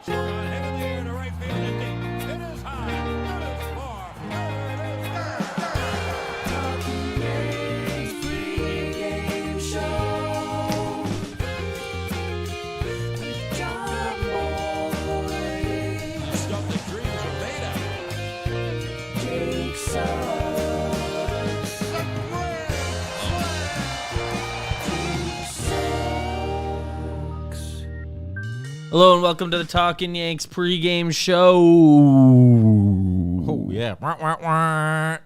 Got hit in the air to right field and deep. It is high. It is far. Yanks pregame show. John Boy. Stuff that dreams are made of. Jake Sucks. Hello and welcome to the Talkin Yanks pregame show. Oh, yeah. Wah, wah, wah.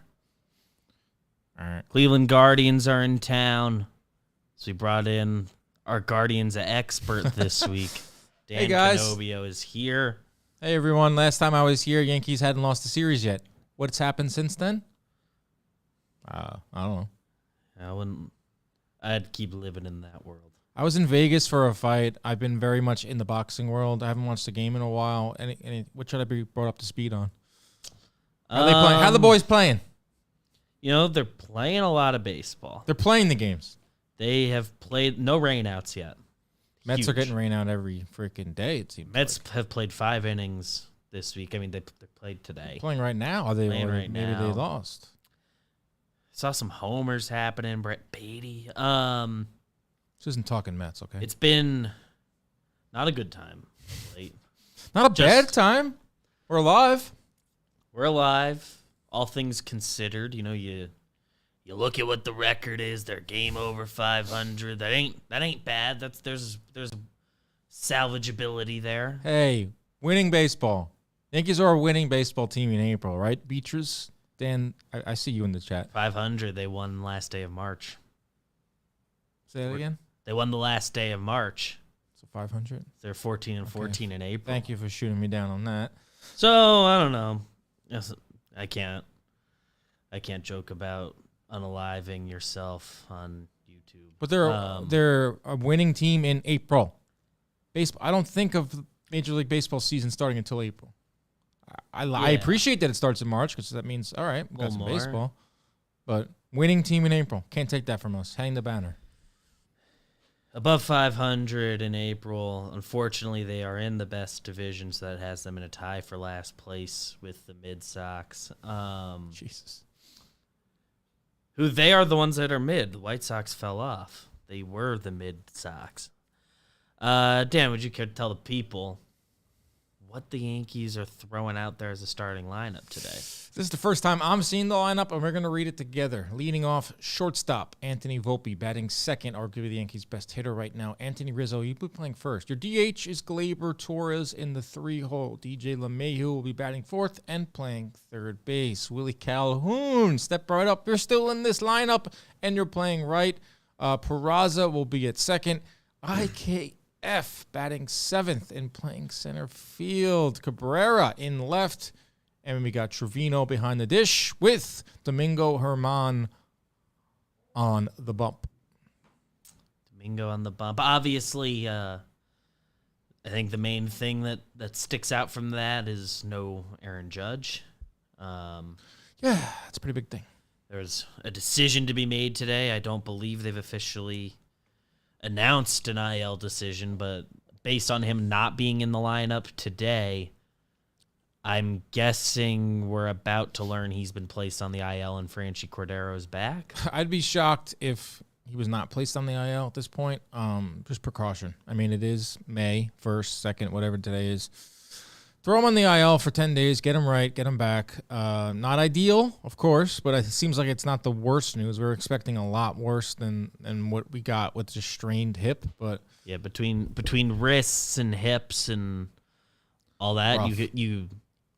All right. Cleveland Guardians are in town, so we brought in our Guardians expert this week. Dan Hey, guys. Canobio is here. Hey, everyone. Last time I was here, Yankees hadn't lost a series yet. What's happened since then? I don't know. I'd keep living in that world. I was in Vegas for a fight. I've been very much in the boxing world. I haven't watched a game in a while. What should I be brought up to speed on? How are they playing? How are the boys playing? You know, they're playing a lot of baseball. They're playing the games. They have played no rainouts yet. Mets Huge. are getting rain out every freaking day, it seems. Mets have played 5 innings this week. I mean, they played today. They're playing right now. Are they Playing right maybe now. they lost? Saw some homers happening. Brett Beatty. This isn't talking Mets, okay? It's been not a good time late. Not a bad time. We're alive. We're alive, all things considered. You know, you look at what the record is. They're game over 500. That ain't bad. There's salvageability there. Hey, winning baseball. Yankees are a winning baseball team in April, right? Beatrice, Dan, I see you in the chat. 500. They won last day of March. Say that again? They won the last day of March. So 500? They're 14-14 in April. Thank you for shooting me down on that. So I don't know. Yes, I can't joke about unaliving yourself on YouTube. But they're a winning team in April. Baseball. I don't think of Major League Baseball season starting until April. I appreciate that it starts in March because that means, all right, we got some baseball. But winning team in April. Can't take that from us. Hang the banner. Above 500 in April. Unfortunately, they are in the best division, so that has them in a tie for last place with the Mid Sox. Jesus. Who they are the ones that are mid. The White Sox fell off. They were the Mid Sox. Dan, would you care to tell the people what the Yankees are throwing out there as a starting lineup today? This is the first time I'm seeing the lineup, and we're going to read it together. Leading off, shortstop, Anthony Volpe. Batting second, arguably the Yankees' best hitter right now. Anthony Rizzo, you'll be playing first. Your DH is Gleyber Torres in the 3-hole. DJ LeMahieu will be batting fourth and playing third base. Willie Calhoun, step right up. You're still in this lineup, and you're playing right. Peraza will be at second. IKF batting seventh and playing center field. Cabrera in left. And we got Trevino behind the dish with Domingo Germán on the bump. Domingo on the bump. Obviously, I think the main thing that sticks out from that is no Aaron Judge. Yeah, that's a pretty big thing. There's a decision to be made today. I don't believe they've officially announced an IL decision, but based on him not being in the lineup today, I'm guessing we're about to learn he's been placed on the IL and Franchi Cordero's back. I'd be shocked if he was not placed on the IL at this point. Just precaution. I mean, it is May 1st, 2nd, whatever today is. Throw him on the IL for 10 days, get him right, get him back. Not ideal, of course, but it seems like it's not the worst news. We were expecting a lot worse than what we got with the strained hip. But yeah, between wrists and hips and all that, rough.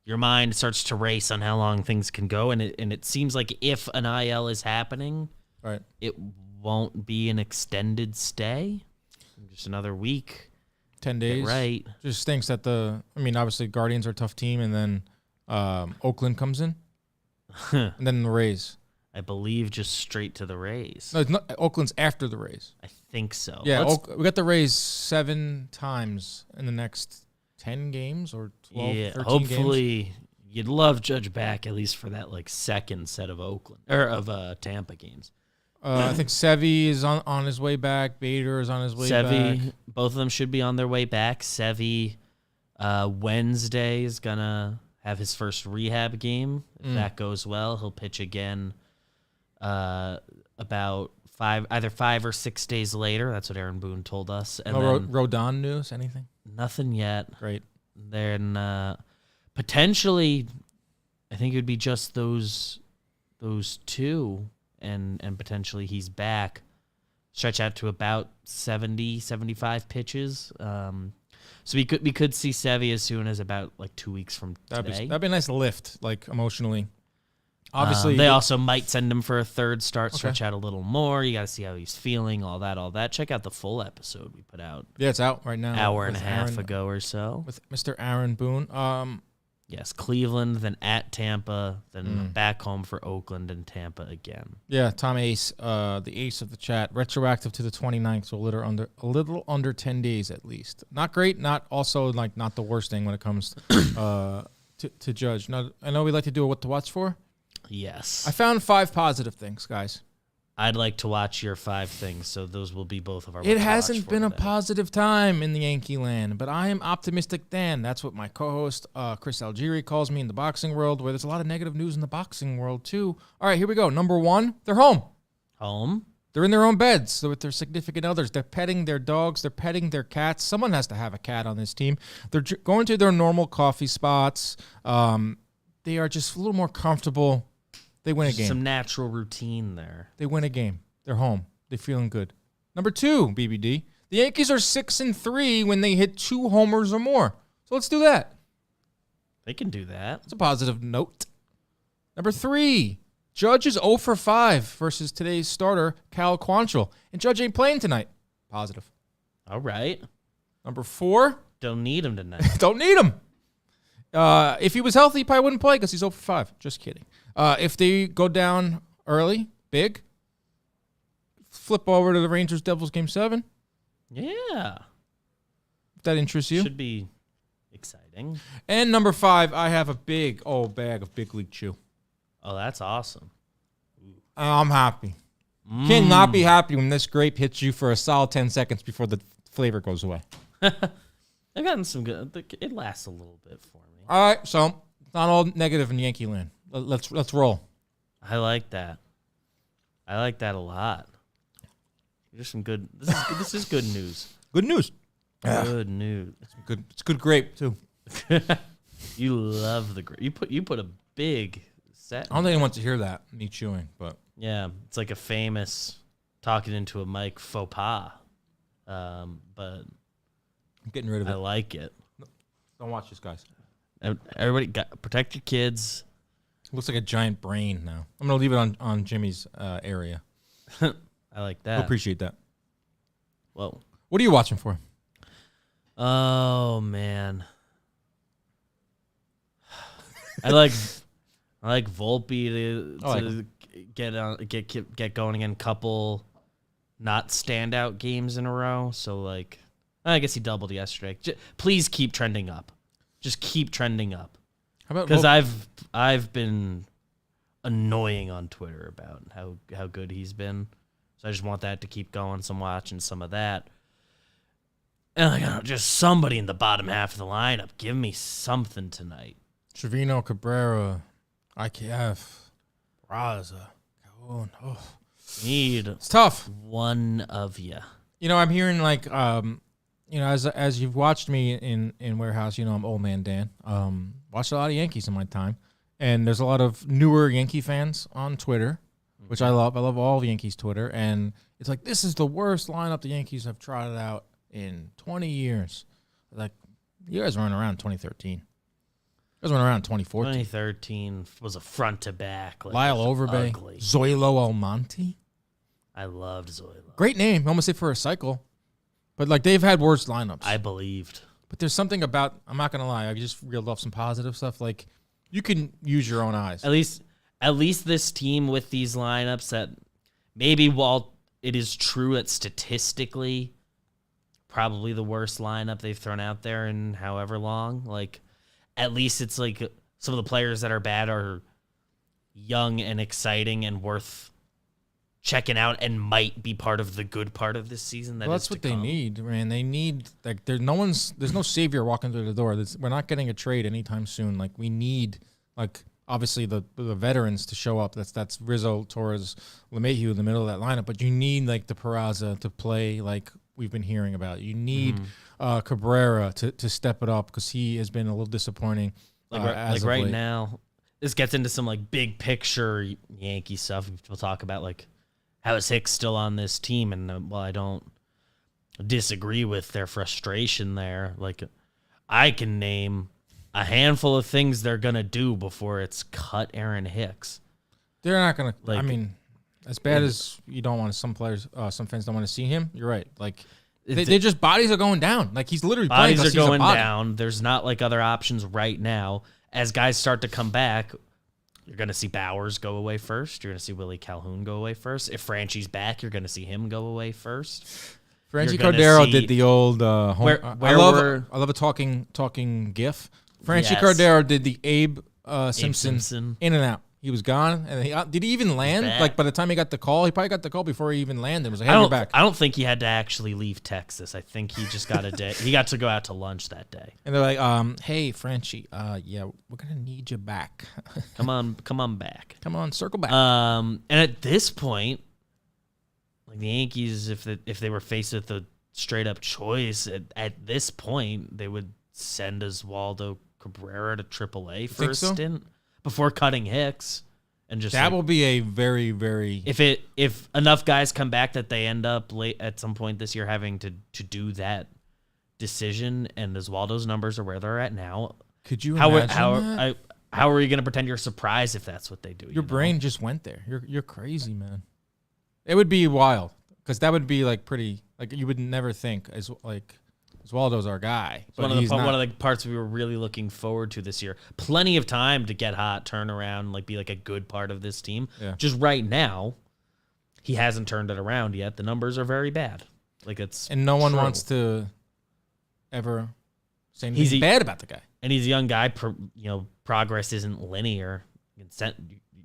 Your mind starts to race on how long things can go, and it seems like if an IL is happening, right, it won't be an extended stay. Just another week. 10 days. Right. Just stinks that obviously Guardians are a tough team, and then Oakland comes in, and then the Rays. I believe just straight to the Rays. No, it's not, Oakland's after the Rays. I think so. Yeah, we got the Rays 7 times in the next 10 games or 12, 13 hopefully games. You'd love Judge back at least for that second set of Tampa games. I think Sevy is on his way back. Bader is on his way back. Both of them should be on their way back. Sevy, Wednesday is gonna have his first rehab game. If that goes well, he'll pitch again about either 5 or 6 days later. That's what Aaron Boone told us. And No then Rodon news? Anything? nothing yet. Great. Then potentially, I think it would be just those two, and potentially he's back. Stretch out to about 70, 75 pitches. So we could see Sevy as soon as about like 2 weeks from today. That'd be a nice lift, like emotionally. Obviously, they also might send him for a third start, stretch out a little more. You got to see how he's feeling, all that. Check out the full episode we put out. Yeah, it's out right now. Hour and a half ago or so. With Mr. Aaron Boone. Yes, Cleveland, then at Tampa, then back home for Oakland and Tampa again. Yeah, Tom Ace, the ace of the chat, retroactive to the 29th, so a little under 10 days at least. Not great, not the worst thing when it comes to judge. Now, I know we like to do a what to watch for. Yes. I found 5 positive things, guys. I'd like to watch your 5 things, so those will be both of our. It hasn't been a positive time in the Yankee land, but I am optimistic Dan. That's what my co-host Chris Algieri calls me in the boxing world, where there's a lot of negative news in the boxing world too. All right, here we go. Number 1, they're home. Home? They're in their own beds with their significant others. They're petting their dogs. They're petting their cats. Someone has to have a cat on this team. They're going to their normal coffee spots. They are just a little more comfortable. They win a game. Some natural routine there. They win a game. They're home. They're feeling good. Number 2, BBD. The Yankees are 6-3 when they hit 2 homers or more. So let's do that. They can do that. It's a positive note. Number 3, Judge is 0 for 5 versus today's starter, Cal Quantrill. And Judge ain't playing tonight. Positive. All right. Number 4, Don't need him tonight. don't need him. If he was healthy, he probably wouldn't play because he's 0 for 5. Just kidding. If they go down early, big, flip over to the Rangers-Devils Game 7. Yeah. If that interests you. Should be exciting. And number 5, I have a big old bag of Big League Chew. Oh, that's awesome. I'm happy. Cannot be happy when this grape hits you for a solid 10 seconds before the flavor goes away. I've gotten some good. It lasts a little bit for me. All right, so it's not all negative in Yankee land. Let's roll. I like that. I like that a lot. There's some good. This is good news. Good news. Good news. It's good grape too. You love the grape. You put a big set. I don't think anyone wants to hear that me chewing, but Yeah, it's like a famous talking into a mic faux pas. But I'm getting rid of I it. like it. Don't watch this, guys. Everybody, protect your kids. Looks like a giant brain now. I'm gonna leave it on Jimmy's area. I like He'll that. appreciate that. Whoa. What are you watching for? Oh man. I like Volpe to get going again. Couple not standout games in a row. So like, I guess he doubled yesterday. Please keep trending up. Just keep trending up. How about Because I've been annoying on Twitter about how good he's been. So I just want that to keep going. So I'm watching some of that. And just somebody in the bottom half of the lineup, give me something tonight. Trevino, Cabrera, IKF, Raza, Calhoun. Oh, Need it's tough. one of you. You know, I'm hearing like, as you've watched me in Warehouse, you know, I'm old man Dan. Watched a lot of Yankees in my time, and there's a lot of newer Yankee fans on Twitter, which I love. I love all of Yankees Twitter, and it's like, this is the worst lineup the Yankees have trotted out in 20 years. Like, you guys weren't around 2013. You guys weren't around 2014. 2013 was a front to back. Like, Lyle Overbay, ugly. Zoilo Almonte. I loved Zoilo. Great name. Almost say for a cycle. But, like, they've had worse lineups. I believed. But there's something about, I'm not going to lie, I just reeled off some positive stuff. Like, you can use your own eyes. At least this team with these lineups that maybe while it is true that statistically probably the worst lineup they've thrown out there in however long, like at least it's like some of the players that are bad are young and exciting and worth checking out and might be part of the good part of this season. That's what they need, man. They need like there's no savior walking through the door. We're not getting a trade anytime soon. Like we need like obviously the veterans to show up. That's Rizzo, Torres, LeMahieu in the middle of that lineup. But you need like the Peraza to play like we've been hearing about. You need Cabrera to step it up because he has been a little disappointing. Like right now, this gets into some like big picture Yankee stuff. We'll talk about like how is Hicks still on this team, and I don't disagree with their frustration there. Like I can name a handful of things they're gonna do before it's cut Aaron Hicks. They're not gonna. Like, I mean, as bad as you don't want some players, some fans don't want to see him. You're right. Like they just bodies are going down. Like he's literally playing. Bodies are going down. There's not like other options right now. As guys start to come back, you're gonna see Bowers go away first. You're gonna see Willie Calhoun go away first. If Franchy's back, you're gonna see him go away first. Franchy Cordero did the old home. I love a talking gif. Franchy Cordero did the Abe Simpson in and out. He was gone, and did he even land? Like by the time he got the call, he probably got the call before he even landed. It was like, hey, you're back. I don't think he had to actually leave Texas. I think he just got a day. He got to go out to lunch that day. And they're like, hey, Franchy, yeah, we're gonna need you back. come on back. Come on, circle back. And at this point, like the Yankees, if they were faced with a straight up choice, at this point, they would send Oswaldo Cabrera to AAA for a stint before cutting Hicks, and just that will be a very, very if enough guys come back that they end up late at some point this year having to do that decision, and Oswaldo's numbers are where they're at now. Could you imagine that? How are you going to pretend you're surprised if that's what they do? Your brain just went there. You're crazy, man. It would be wild because that would be like pretty like you would never think as like. Oswaldo's our guy. One of the parts we were really looking forward to this year. Plenty of time to get hot, turn around, like be like a good part of this team. Yeah. Just right now, he hasn't turned it around yet. The numbers are very bad. And no one wants to ever say anything bad about the guy. And he's a young guy. Progress isn't linear.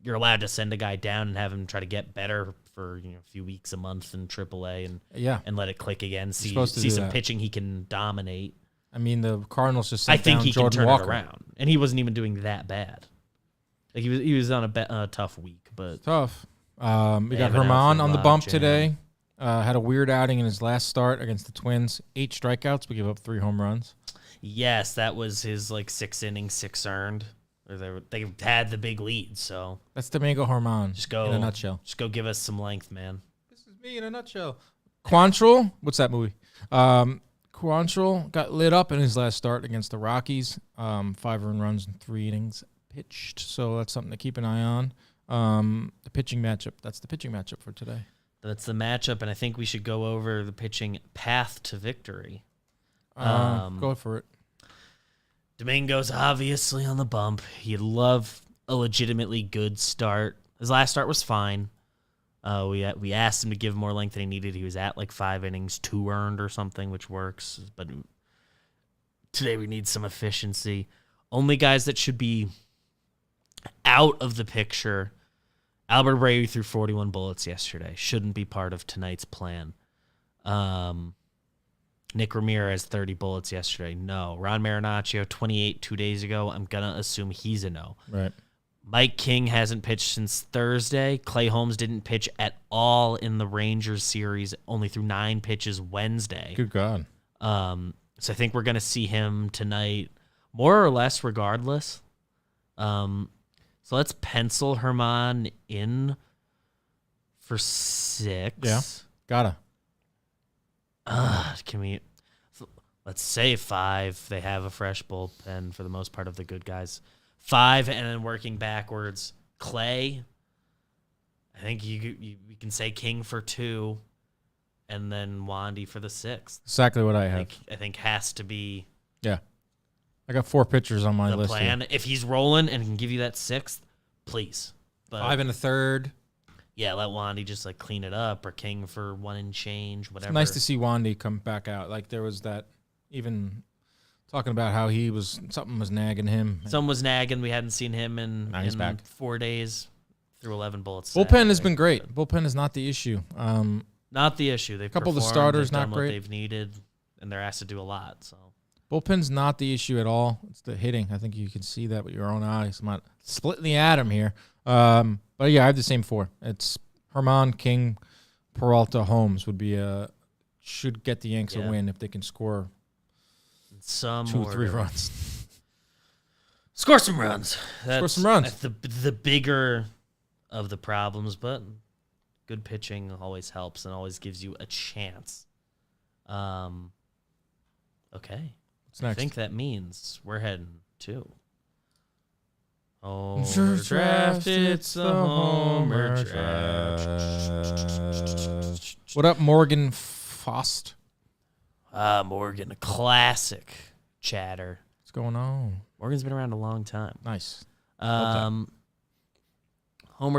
You're allowed to send a guy down and have him try to get better for a few weeks, a month in AAA, and let it click again. See some pitching he can dominate. I mean, the Cardinals just sent I think down he Jordan can turn Walker. it around, and he wasn't even doing that bad. Like he was on a tough week, but tough. We got Herman on the bump today. Had a weird outing in his last start against the Twins. 8 strikeouts, but gave up 3 home runs. Yes, that was his 6 innings, 6 earned. They had the big lead, so that's Domingo Herman. Just go in a nutshell. Just go give us some length, man. This is me in a nutshell. Quantrill, what's that movie? Quantrill got lit up in his last start against the Rockies. 5 earned runs in 3 innings pitched, so that's something to keep an eye on. The pitching matchup. That's the pitching matchup for today. That's the matchup, and I think we should go over the pitching path to victory. Go for it. Domingo's obviously on the bump. He'd love a legitimately good start. His last start was fine. We asked him to give more length than he needed. He was at 5 innings, 2 earned or something, which works. But today we need some efficiency. Only guys that should be out of the picture. Albert Abreu threw 41 bullets yesterday. Shouldn't be part of tonight's plan. Nick Ramirez, 30 bullets yesterday. No. Ron Marinaccio, 28 2 days ago. I'm going to assume he's a no. Right. Mike King hasn't pitched since Thursday. Clay Holmes didn't pitch at all in the Rangers series, only threw 9 pitches Wednesday. Good God. So I think we're going to see him tonight, more or less regardless. So let's pencil Herman in for 6. Yeah. Gotta. Let's say 5. They have a fresh bullpen for the most part of the good guys. 5, and then working backwards. Clay, I think we can say King for 2, and then Wandy for the 6th. Exactly what I have. I think has to be. Yeah, I got 4 pitchers on my the list. Plan. Here. If he's rolling and can give you that 6th, please. But 5 1/3. Yeah, let Wandy just clean it up, or King for 1 and change, whatever. It's nice to see Wandy come back out. There was that, even talking about how something was nagging him. Something was nagging. We hadn't seen him in back. 4 days, through 11 bullets. Bullpen has Saturday. been great. Bullpen is not the issue. Not the issue. They've Couple of the performed, starters they've not done great. What they've needed, and they're asked to do a lot. So Bullpen's not the issue at all. It's the hitting. I think you can see that with your own eyes. I'm not splitting the atom here. But yeah, I have the same 4. It's Herman, King, Peralta, Holmes would be should get the Yanks a win if they can score some 2 or order. 3 runs. Score some runs. Score some runs. That's the bigger of the problems, but good pitching always helps and always gives you a chance. Okay. What's next? I think that means we're heading to Homer Homer Draft. It's the Homer Draft. Draft. What up, Morgan Fost? Morgan, a classic chatter. What's going on? Morgan's been around a long time. Nice. Homer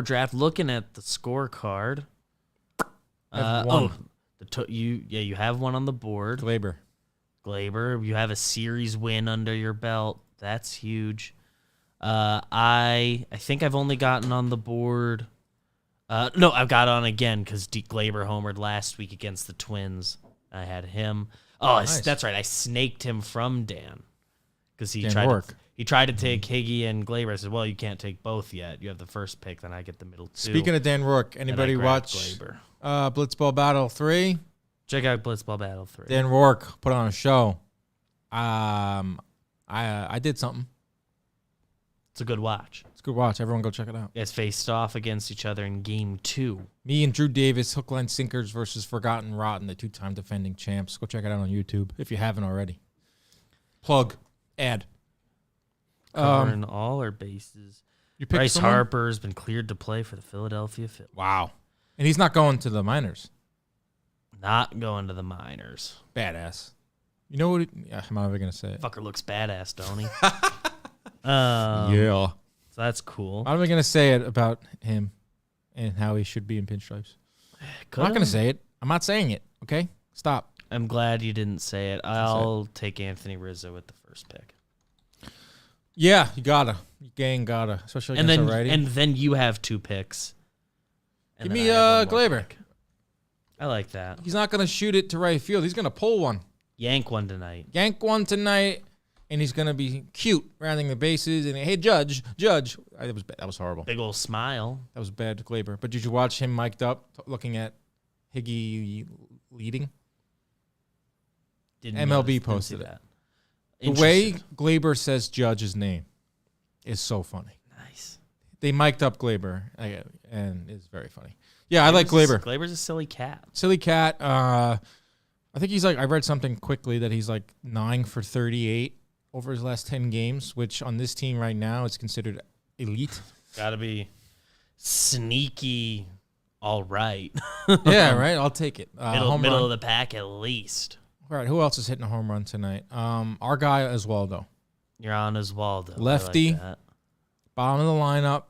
Draft. Looking at the scorecard. I have one. You have one on the board. Glaber. You have a series win under your belt. That's huge. I think I've only gotten on the board. No, I've got on again because Glaber homered last week against the Twins. I had him. Oh, Nice. that's right. I snaked him from Dan because he Dan tried. Rourke. He tried to take Higgy and Glaber. I said, "Well, you can't take both yet. You have the first pick, then I get the middle 2." Speaking of Dan Rourke, And I anybody grabbed watch Glaber. Blitzball Battle 3? Check out Blitzball Battle 3. Dan Rourke put on a show. I did something. It's a good watch. It's a good watch. Everyone go check it out. You guys faced off against each other in Game 2. Me and Drew Davis, Hook, Line, Sinkers versus Forgotten Rotten, the 2-time defending champs. Go check it out on YouTube if you haven't already. Plug. Ad. Covering all our bases. You picked Bryce someone? Harper's been cleared to play for the Philadelphia Phillies. Wow. And he's not going to the minors. Not going to the minors. Badass. You know what? I'm not even going to say it. Fucker looks badass, don't he? Yeah. So that's cool. I'm not even going to say it about him and how he should be in pinstripes. I'm not going to say it. I'm not saying it. Okay? Stop. I'm glad you didn't say it. I'll take Anthony Rizzo with the first pick. Yeah, you gotta. You gang gotta. Especially And against then a righty. and then you have 2 picks. And Give then me I have one more Glaber. pick. I like that. He's not going to shoot it to right field. He's going to pull one. Yank one tonight. Yank one tonight, and he's going to be cute, rounding the bases. And, hey, Judge. That was bad. That was horrible. Big old smile. That was bad, Glaber. But did you watch him mic'd up, looking at Higgy leading? Didn't MLB notice, didn't posted see it. that. The way Interesting. Glaber says Judge's name is so funny. Nice. They mic'd up Glaber, and it's very funny. Yeah, I like Glaber. Glaber's a silly cat. Silly cat. I think he's like, I read something quickly that he's like 9 for 38 over his last 10 games, which on this team right now is considered elite. Got to be sneaky, all right. Yeah, right. I'll take it. Home middle run. of the pack at least. All right, who else is hitting a home run tonight? Our guy Oswaldo. You're on Oswaldo. I like Lefty. that. Bottom of the lineup.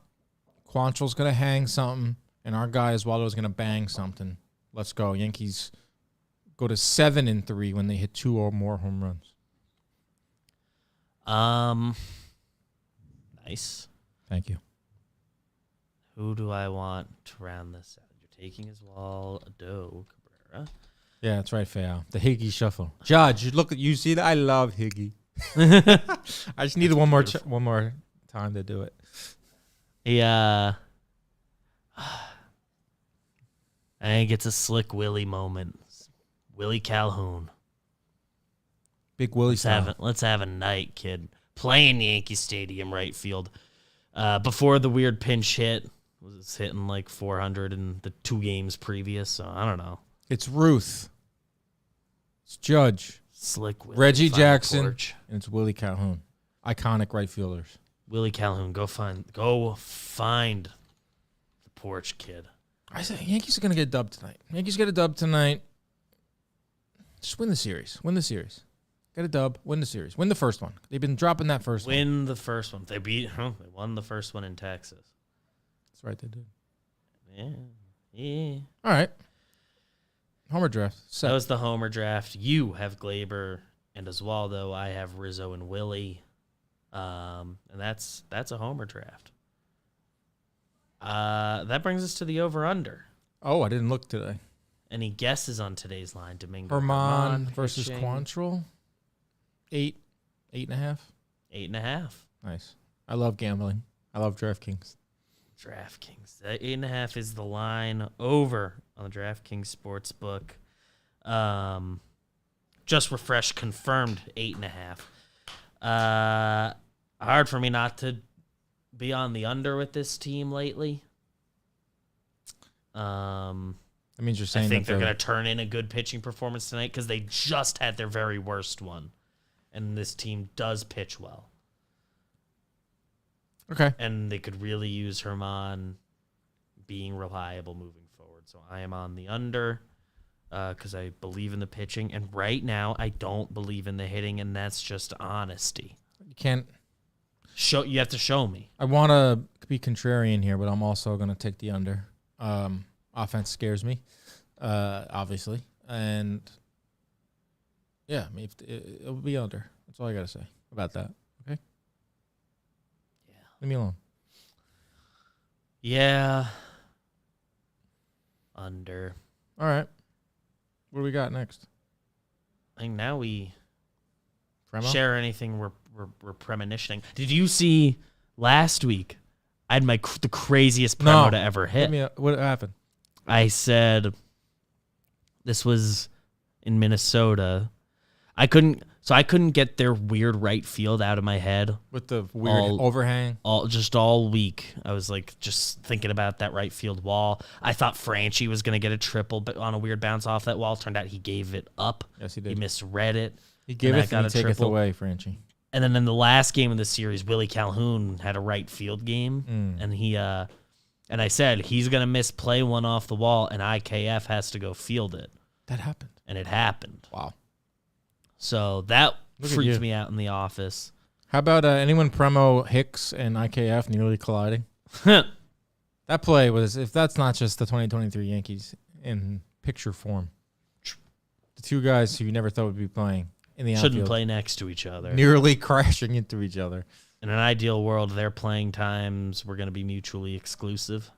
Quantrill's going to hang something, and our guy Oswaldo is going to bang something. Let's go. Yankees go to 7-3 when they hit 2 or more home runs. Nice. Thank you. Who do I want to round this out? You're taking Oswaldo Cabrera. Yeah, that's right, Fayal. The Higgy shuffle. Judge, look at you. See that? I love Higgy. I just needed one more time to do it. Yeah. I think it's a Slick Willie moment. Willie Calhoun. Big Willie style. Let's have a night, kid. Playing Yankee Stadium right field. Before the weird pinch hit, was hitting like 400 in the 2 games previous. So I don't know. It's Ruth. It's Judge. Slick Willie. Reggie find the Jackson. torch. And it's Willie Calhoun. Iconic right fielders. Willie Calhoun, go find the porch, kid. I say Yankees are going to get a dub tonight. Yankees get a dub tonight. Just win the series. Win the series. Get a dub. Win the series. Win the first one. They've been dropping that first one. Win the first one. They won the first one in Texas. That's right, they did. Yeah. All right. Homer draft. Set. That was the Homer draft. You have Glaber and Oswaldo. I have Rizzo and Willie. And that's a Homer draft. That brings us to the over-under. Oh, I didn't look today. Any guesses on today's line? Domingo Herman versus pitching. Quantrill. 8.5. 8.5. Nice. I love gambling. I love DraftKings. DraftKings. 8.5 is the line over on the DraftKings Sportsbook. Just refreshed, confirmed 8.5. Hard for me not to be on the under with this team lately. That means you're saying I think that they're going to turn in a good pitching performance tonight because they just had their very worst one. And this team does pitch well. Okay. And they could really use Herman being reliable moving forward. So I am on the under because I believe in the pitching. And right now, I don't believe in the hitting, and that's just honesty. You can't. You have to show me. I want to be contrarian here, but I'm also going to take the under. Offense scares me, obviously. And, yeah, I mean, it'll be under. That's all I got to say about that. Okay? Yeah. Leave me alone. Yeah. Under. All right. What do we got next? I think now we Premo? share anything we're premonitioning. Did you see last week? I had the craziest promo to ever hit. What happened? I said this was in Minnesota. I couldn't get their weird right field out of my head With the weird overhang? all week. I was like just thinking about that right field wall. I thought Franchi was going to get a triple but on a weird bounce off that wall. Turned out he gave it up. Yes, he did. He misread it. He gave and it and he taketh triple. away, Franchi. And then in the last game of the series, Willie Calhoun had a right field game, and and I said he's gonna misplay one off the wall, and IKF has to go field it, That happened. and it happened. Wow. So that Look at freaked you. me out in the office. How about anyone Premo Hicks and IKF nearly colliding? That play was, if that's not just the 2023 Yankees in picture form, the two guys who you never thought would be playing in the Shouldn't outfield play next to each other. nearly crashing into each other. In an ideal world, their playing times were going to be mutually exclusive.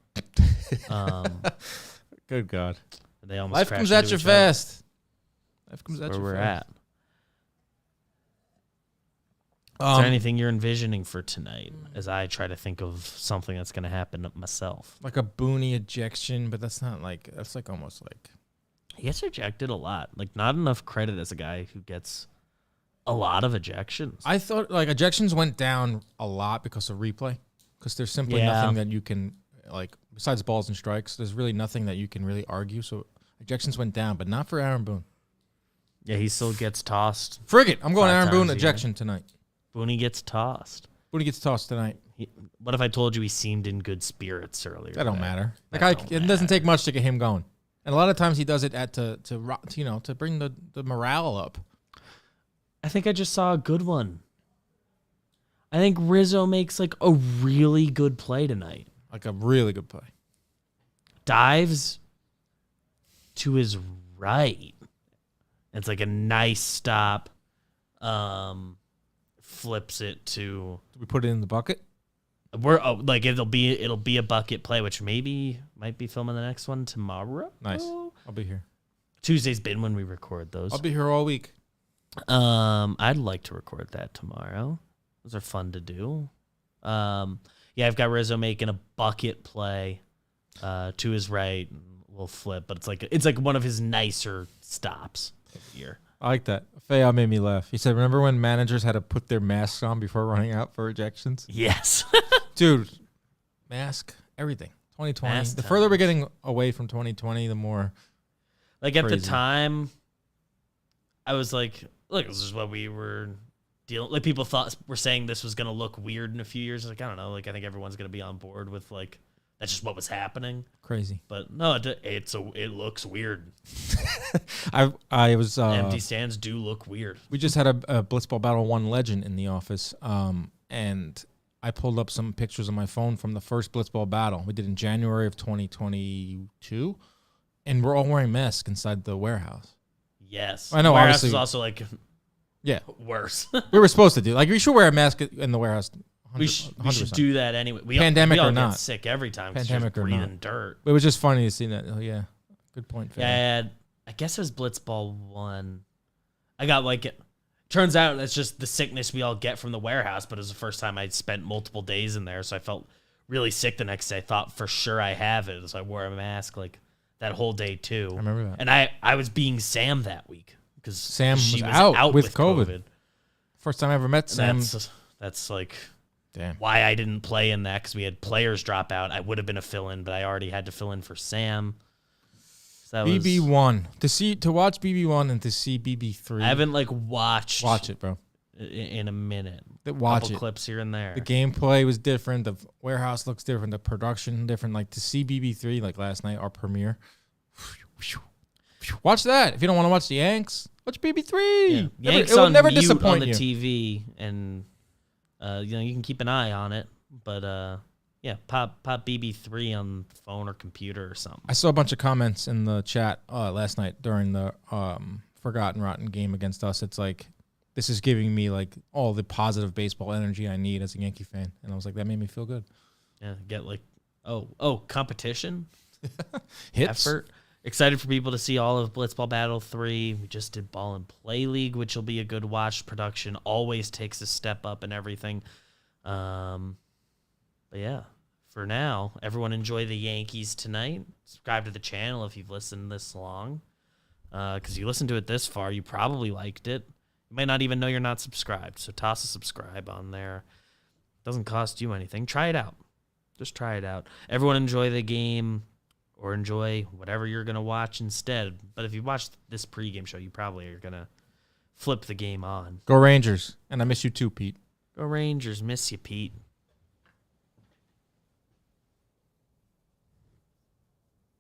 Good God. They almost Life crashed comes at into you each other. fast. Life comes at Where you we're fast. at. Is there anything you're envisioning for tonight as I try to think of something that's going to happen myself? Like a Booney ejection, but that's like almost like. He gets ejected a lot. Like, not enough credit as a guy who gets a lot of ejections. I thought like ejections went down a lot because of replay. Because there's simply nothing that you can, like, besides balls and strikes, there's really nothing that you can really argue. So ejections went down, but not for Aaron Boone. Yeah, he still gets tossed. Frig it. I'm going 5 Aaron Boone times a ejection tonight. Booney gets tossed. Boone gets tossed tonight. What if I told you he seemed in good spirits earlier? That don't today? matter. That Like don't it doesn't matter. take much to get him going. And a lot of times he does it to bring the morale up. I think I just saw a good one. I think Rizzo makes like a really good play tonight. Like a really good play. Dives to his right. It's like a nice stop. Flips it to Did we put it in the bucket? like it'll be a bucket play, which maybe might be filming the next one tomorrow. Nice. I'll be here. Tuesday's been when we record those. I'll be here all week. I'd like to record that tomorrow. Those are fun to do. Yeah, I've got Rizzo making a bucket play to his right. We'll flip, but it's like one of his nicer stops of the year. I like that. Fayal made me laugh. He said, remember when managers had to put their masks on before running out for ejections? Yes. Dude, mask, everything. 2020. Mask The further we're times. getting away from 2020, the more. Like at the Crazy. time, I was like, look, this is what we were dealing. Like people were saying this was gonna look weird in a few years. Like I don't know. Like I think everyone's gonna be on board with like that's just what was happening. Crazy. But no, it looks weird. I was. Empty stands do look weird. We just had a Blitzball Battle 1 legend in the office, and I pulled up some pictures on my phone from the first Blitzball Battle we did in January of 2022, and we're all wearing masks inside the warehouse. Yes, I know, Warehouse obviously- is also like Yeah, worse. we were supposed to do. Like, we should wear a mask in the warehouse We should do that anyway. Pandemic we all or get not. sick every time. Pandemic or breathing not. dirt. It was just funny to see that. Oh, yeah. Good point, Phil. Yeah, I guess it was Blitzball 1. I got turns out that's just the sickness we all get from the warehouse, but it was the first time I'd spent multiple days in there, so I felt really sick the next day. I thought for sure I have it, so I wore a mask that whole day too. I remember that. And I was being Sam that week because Sam she was was out with COVID. First time I ever met Sam. That's like Damn. why I didn't play in that, because we had players drop out. I would have been a fill-in, but I already had to fill in for Sam. So BB1 to watch BB1 and to see BB3. I haven't watch it, bro. In a minute. Watch Couple it. clips here and there. The gameplay was different. The warehouse looks different. The production different. Like to see BB3 like last night, our premiere. Watch that. If you don't want to watch the Yanks, watch BB3. Yeah. Yanks it will on never mute disappoint on the you. TV, and you can keep an eye on it. But pop BB3 on phone or computer or something. I saw a bunch of comments in the chat last night during the Forgotten Rotten game against us. It's like, this is giving me like all the positive baseball energy I need as a Yankee fan. And I was like, that made me feel good. Yeah, get competition, Hits. effort. Excited for people to see all of Blitzball Battle 3. We just did Ball and Play League, which will be a good watch. Production always takes a step up and everything. But yeah, for now, everyone enjoy the Yankees tonight. Subscribe to the channel if you've listened this long. Because you listened to it this far, you probably liked it. You might not even know you're not subscribed. So toss a subscribe on there. Doesn't cost you anything. Try it out. Just try it out. Everyone enjoy the game or enjoy whatever you're going to watch instead. But if you watch this pregame show, you probably are going to flip the game on. Go Rangers. And I miss you too, Pete. Go Rangers. Miss you, Pete.